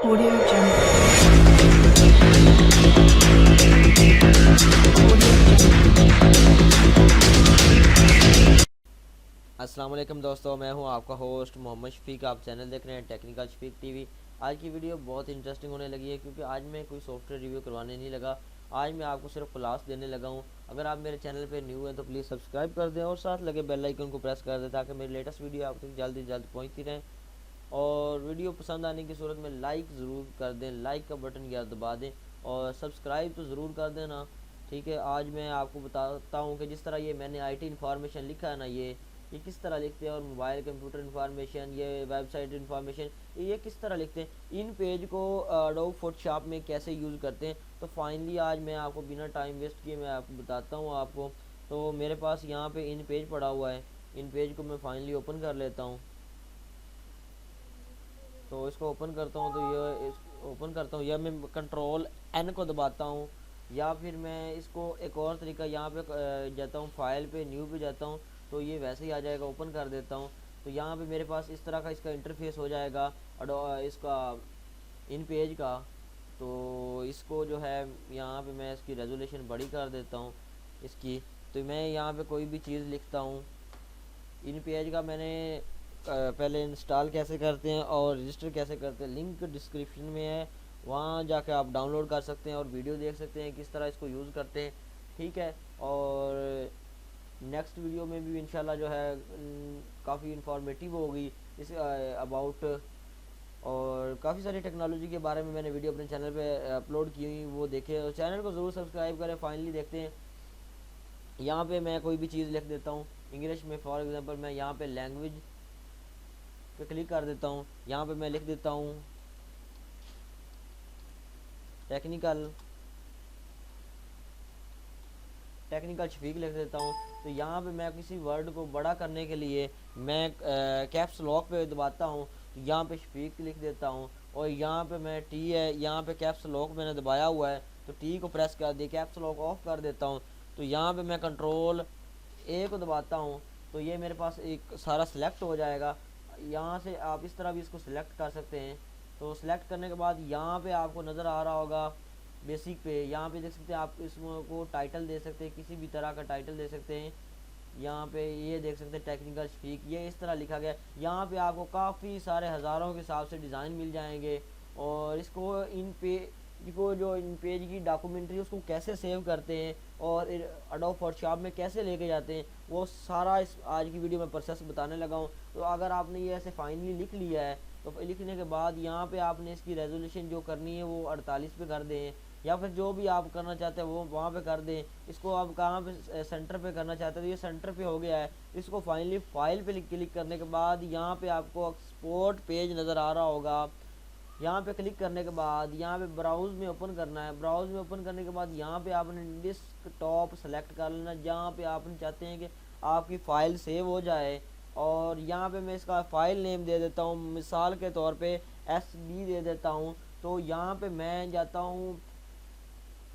Audio Jungle. अस्सलाम वालेकुम दोस्तों, मैं हूं आपका होस्ट मोहम्मद शफीक। आप चैनल देख रहे हैं टेक्निकल शफीक टीवी। आज की वीडियो बहुत इंटरेस्टिंग होने लगी है क्योंकि आज मैं कोई सॉफ्टवेयर रिव्यू करवाने नहीं लगा। आज मैं आपको सिर्फ क्लास देने लगा हूं। अगर आप मेरे चैनल पे न्यू हैं तो प्लीज़ सब्सक्राइब कर दें और साथ लगे बेल आइकन को प्रेस कर दें ताकि मेरी लेटेस्ट वीडियो आप तक जल्द से जल्द पहुँचती रहें। और वीडियो पसंद आने की सूरत में लाइक ज़रूर कर दें, लाइक का बटन या दबा दें और सब्सक्राइब तो ज़रूर कर देना। ठीक है, आज मैं आपको बताता हूँ कि जिस तरह ये मैंने आईटी इन्फॉर्मेशन लिखा है ना, ये किस तरह लिखते हैं, और मोबाइल कंप्यूटर इन्फॉर्मेशन, ये वेबसाइट इन्फॉर्मेशन, ये किस तरह लिखते हैं, इन पेज को एडोब फोटोशॉप में कैसे यूज़ करते हैं। तो फाइनली आज मैं आपको बिना टाइम वेस्ट किए मैं आपको बताता हूँ आपको। तो मेरे पास यहाँ पे इन पेज पड़ा हुआ है, इन पेज को मैं फाइनली ओपन कर लेता हूँ। तो इसको ओपन करता हूँ, तो ये ओपन करता हूँ, या मैं कंट्रोल एन को दबाता हूँ, या फिर मैं इसको एक और तरीका यहाँ पे जाता हूँ, फाइल पे न्यू पे जाता हूँ, तो ये वैसे ही आ जाएगा। ओपन कर देता हूँ तो यहाँ पे मेरे पास इस तरह का इसका इंटरफेस हो जाएगा इसका इन पेज का। तो इसको जो है यहाँ पे मैं इसकी रेजोल्यूशन बड़ी कर देता हूँ इसकी। तो मैं यहाँ पे कोई भी चीज़ लिखता हूँ। इन पेज का मैंने पहले इंस्टॉल कैसे करते हैं और रजिस्टर कैसे करते हैं, लिंक डिस्क्रिप्शन में है, वहाँ जाके आप डाउनलोड कर सकते हैं और वीडियो देख सकते हैं किस तरह इसको यूज़ करते हैं। ठीक है, और नेक्स्ट वीडियो में भी इंशाल्लाह जो है काफ़ी इंफॉर्मेटिव होगी इस अबाउट, और काफ़ी सारी टेक्नोलॉजी के बारे में मैंने वीडियो अपने चैनल पे अपलोड की हुई, वो देखें और चैनल को ज़रूर सब्सक्राइब करें। फाइनली देखते हैं, यहाँ पे मैं कोई भी चीज़ लिख देता हूँ इंग्लिश में। फॉर एग्जांपल मैं यहाँ पे लैंग्वेज पे क्लिक कर देता हूँ, यहाँ पे मैं लिख देता हूँ टेक्निकल टेक्निकल शफीक लिख देता हूँ। तो यहाँ पे मैं किसी वर्ड को बड़ा करने के लिए मैं कैप्स लॉक पे दबाता हूँ, तो यहाँ पे शफीक लिख देता हूँ। और यहाँ पे मैं टी है, यहाँ पे कैप्स लॉक मैंने दबाया हुआ है तो टी को प्रेस कर दिया, कैप्स लॉक ऑफ कर देता हूँ। तो यहाँ पे मैं कंट्रोल ए को दबाता हूँ, तो ये मेरे पास एक सारा सिलेक्ट हो जाएगा। यहाँ से आप इस तरह भी इसको सिलेक्ट कर सकते हैं। तो सिलेक्ट करने के बाद यहाँ पे आपको नज़र आ रहा होगा बेसिक पे, यहाँ पे देख सकते हैं आप इसको टाइटल दे सकते हैं, किसी भी तरह का टाइटल दे सकते हैं। यहाँ पे ये देख सकते हैं टेक्निकल स्पीक, ये इस तरह लिखा गया। यहाँ पे आपको काफ़ी सारे हज़ारों के हिसाब से डिज़ाइन मिल जाएंगे। और इसको इन पेज की डॉक्यूमेंट्री उसको कैसे सेव करते हैं और एडोब फोटोशॉप में कैसे लेके जाते हैं, वो सारा इस आज की वीडियो में प्रोसेस बताने लगा हूँ। तो अगर आपने ये ऐसे फाइनली लिख लिया है तो लिखने के बाद यहाँ पे आपने इसकी रेजोल्यूशन जो करनी है वो 48 पे कर दें, या फिर जो भी आप करना चाहते हैं वो वहाँ पे कर दें। इसको आप कहाँ पे सेंटर पे करना चाहते हैं तो ये सेंटर पे हो गया है। इसको फाइनली फाइल पे क्लिक करने के बाद यहाँ पे आपको एक्सपोर्ट पेज नज़र आ रहा होगा। यहाँ पे क्लिक करने के बाद यहाँ पे ब्राउज़ में ओपन करना है। ब्राउज़ में ओपन करने के बाद यहाँ पे आपने डेस्कटॉप सेलेक्ट कर लेना, जहाँ पे आपने चाहते हैं कि आपकी फ़ाइल सेव हो जाए। और यहाँ पे मैं इसका फ़ाइल नेम दे देता हूँ, मिसाल के तौर पे SD दे देता हूँ। तो यहाँ पे मैं जाता हूँ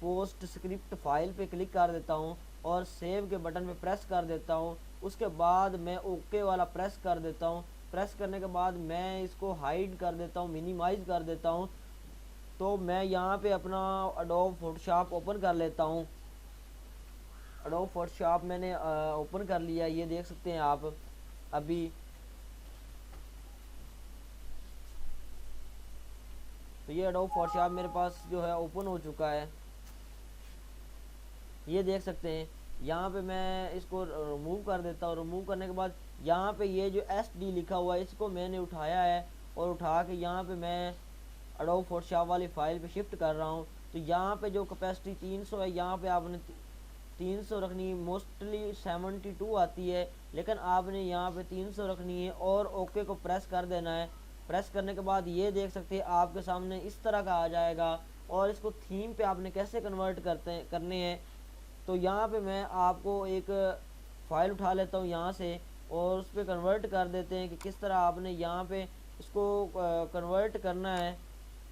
पोस्ट स्क्रिप्ट फाइल पे क्लिक कर देता हूँ और सेव के बटन पे प्रेस कर देता हूँ। उसके बाद मैं ओके वाला प्रेस कर देता हूँ। प्रेस करने के बाद मैं इसको हाइड कर देता हूँ, मिनिमाइज़ कर देता हूँ। तो मैं यहाँ पे अपना एडोब फोटोशॉप ओपन कर लेता हूँ। एडोब फोटोशॉप मैंने ओपन कर लिया, ये देख सकते हैं आप अभी। तो ये एडोब फोटोशॉप मेरे पास जो है ओपन हो चुका है, ये देख सकते हैं। यहाँ पे मैं इसको रिमूव कर देता हूँ। रिमूव करने के बाद यहाँ पे ये जो SD लिखा हुआ है इसको मैंने उठाया है और उठा के यहाँ पे मैं एडोब फोटोशॉप वाली फ़ाइल पे शिफ्ट कर रहा हूँ। तो यहाँ पे जो कैपेसिटी 300 है, यहाँ पे आपने 300 रखनी, मोस्टली 72 आती है लेकिन आपने यहाँ पे 300 रखनी है और ओके को प्रेस कर देना है। प्रेस करने के बाद ये देख सकते हैं आपके सामने इस तरह का आ जाएगा। और इसको थीम पे आपने कैसे कन्वर्ट करने हैं, तो यहाँ पे मैं आपको एक फ़ाइल उठा लेता हूँ यहाँ से और उस पर कन्वर्ट कर देते हैं कि किस तरह आपने यहाँ पे इसको कन्वर्ट करना है।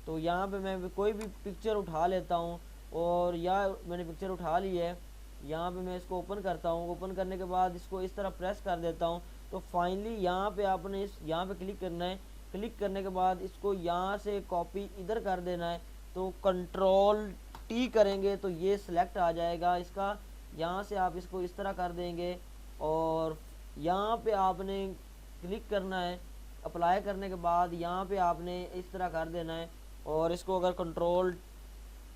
तो यहाँ पे मैं कोई भी पिक्चर उठा लेता हूँ और या मैंने पिक्चर उठा ली है। यहाँ पे मैं इसको ओपन करता हूँ। ओपन करने के बाद इसको इस तरह प्रेस कर देता हूँ। तो फाइनली यहाँ पे आपने यहाँ पे क्लिक करना है, क्लिक करने के बाद इसको यहाँ से कॉपी इधर कर देना है, तो कंट्रोल टी करेंगे तो ये सिलेक्ट आ जाएगा इसका। यहाँ से आप इसको इस तरह कर देंगे और यहाँ पे आपने क्लिक करना है। अप्लाई करने के बाद यहाँ पे आपने इस तरह कर देना है और इसको अगर कंट्रोल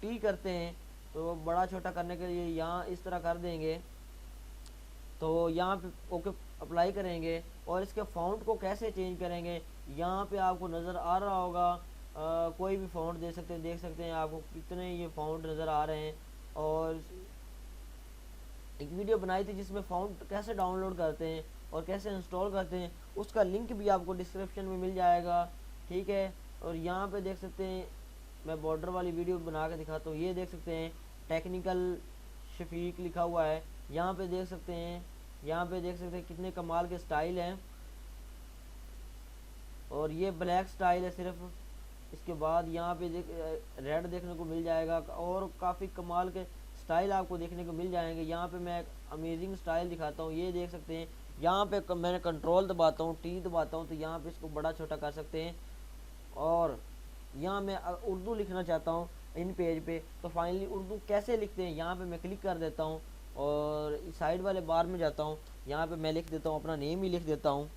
टी करते हैं तो बड़ा छोटा करने के लिए यहाँ इस तरह कर देंगे। तो यहाँ पे ओके अप्लाई करेंगे और इसके फ़ॉन्ट को कैसे चेंज करेंगे, यहाँ पे आपको नज़र आ रहा होगा। कोई भी फ़ॉन्ट दे सकते हैं, देख सकते हैं आपको कितने ये फ़ॉन्ट नज़र आ रहे हैं। और एक वीडियो बनाई थी जिसमें फ़ॉन्ट कैसे डाउनलोड करते हैं और कैसे इंस्टॉल करते हैं, उसका लिंक भी आपको डिस्क्रिप्शन में मिल जाएगा, ठीक है। और यहाँ पे देख सकते हैं, मैं बॉर्डर वाली वीडियो बना के दिखाता हूँ। ये देख सकते हैं टेक्निकल शफीक लिखा हुआ है, यहाँ पे देख सकते हैं। यहाँ पे देख सकते हैं कितने कमाल के स्टाइल हैं और ये ब्लैक स्टाइल है सिर्फ। इसके बाद यहाँ पे रेड देखने को मिल जाएगा और काफ़ी कमाल के स्टाइल आपको देखने को मिल जाएंगे। यहाँ पे मैं एक अमेजिंग स्टाइल दिखाता हूँ, ये देख सकते हैं। यहाँ पे मैंने कंट्रोल दबाता हूँ, टी दबाता हूँ तो यहाँ पे इसको बड़ा छोटा कर सकते हैं। और यहाँ मैं उर्दू लिखना चाहता हूँ इन पेज पे, तो फाइनली उर्दू कैसे लिखते हैं, यहाँ पे मैं क्लिक कर देता हूँ और साइड वाले बार में जाता हूँ। यहाँ पे मैं लिख देता हूँ, अपना नेम ही लिख देता हूँ।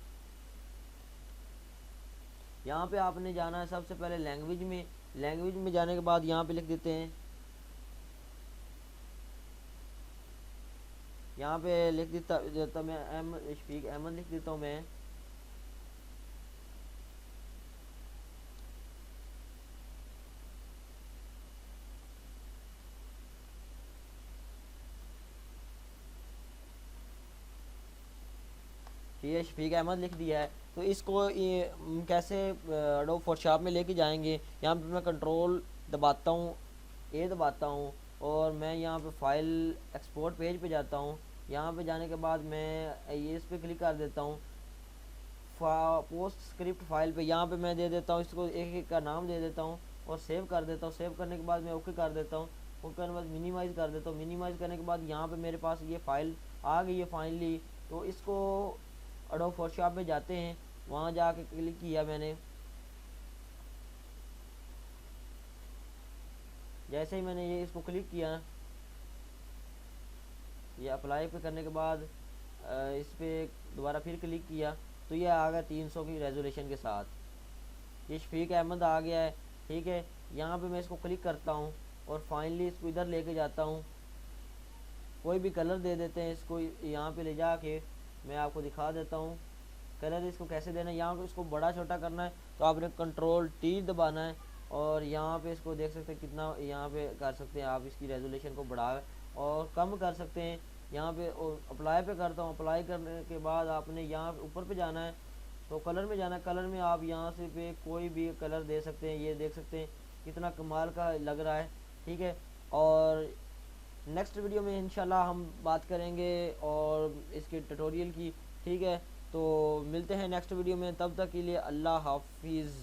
यहाँ पे आपने जाना है सबसे पहले लैंग्वेज में। लैंग्वेज में जाने के बाद यहाँ पे लिख देते हैं, यहाँ पे लिख देता मैं शफीक अहमद लिख देता हूँ मैं। ये शफीक अहमद लिख दिया है। तो इसको ये कैसे एडोब फोटोशॉप में लेके जाएंगे, यहाँ पे मैं कंट्रोल दबाता हूँ, ए दबाता हूँ और मैं यहाँ पे फाइल एक्सपोर्ट पेज पे जाता हूँ। यहाँ पे जाने के बाद मैं ये इस पर क्लिक कर देता हूँ पोस्ट स्क्रिप्ट फाइल पे। यहाँ पे मैं दे देता हूँ इसको एक एक का नाम दे देता हूँ और सेव कर देता हूँ। सेव करने के बाद मैं ओके कर देता हूँ। ओके करने के बाद मिनिमाइज़ कर देता हूँ। मिनिमाइज़ करने के बाद यहाँ पे मेरे पास ये फ़ाइल आ गई है फाइनली। तो इसको एडोब फोटोशॉप में जाते हैं, वहाँ जाके क्लिक किया मैंने। जैसे ही मैंने ये इसको क्लिक किया, ये अप्लाई पे करने के बाद इस पर दोबारा फिर क्लिक किया तो ये आ गया 300 की रेजोल्यूशन के साथ। ये शफीक अहमद आ गया है, ठीक है। यहाँ पे मैं इसको क्लिक करता हूँ और फाइनली इसको इधर लेके जाता हूँ। कोई भी कलर दे देते हैं इसको, यहाँ पे ले जाके मैं आपको दिखा देता हूँ कलर इसको कैसे देना है। यहाँ पे इसको बड़ा छोटा करना है तो आपने कंट्रोल टी दबाना है और यहाँ पे इसको देख सकते हैं कितना यहाँ पे कर सकते हैं आप इसकी रेजोल्यूशन को बढ़ा और कम कर सकते हैं। यहाँ पे अप्लाई पे करता हूँ। अप्लाई करने के बाद आपने यहाँ ऊपर पे जाना है तो कलर में जाना है। कलर में आप यहाँ से पे कोई भी कलर दे सकते हैं। ये देख सकते हैं कितना कमाल का लग रहा है, ठीक है। और नेक्स्ट वीडियो में इंशाल्लाह हम बात करेंगे और इसके ट्यूटोरियल की, ठीक है। तो मिलते हैं नेक्स्ट वीडियो में, तब तक के लिए अल्लाह हाफिज़।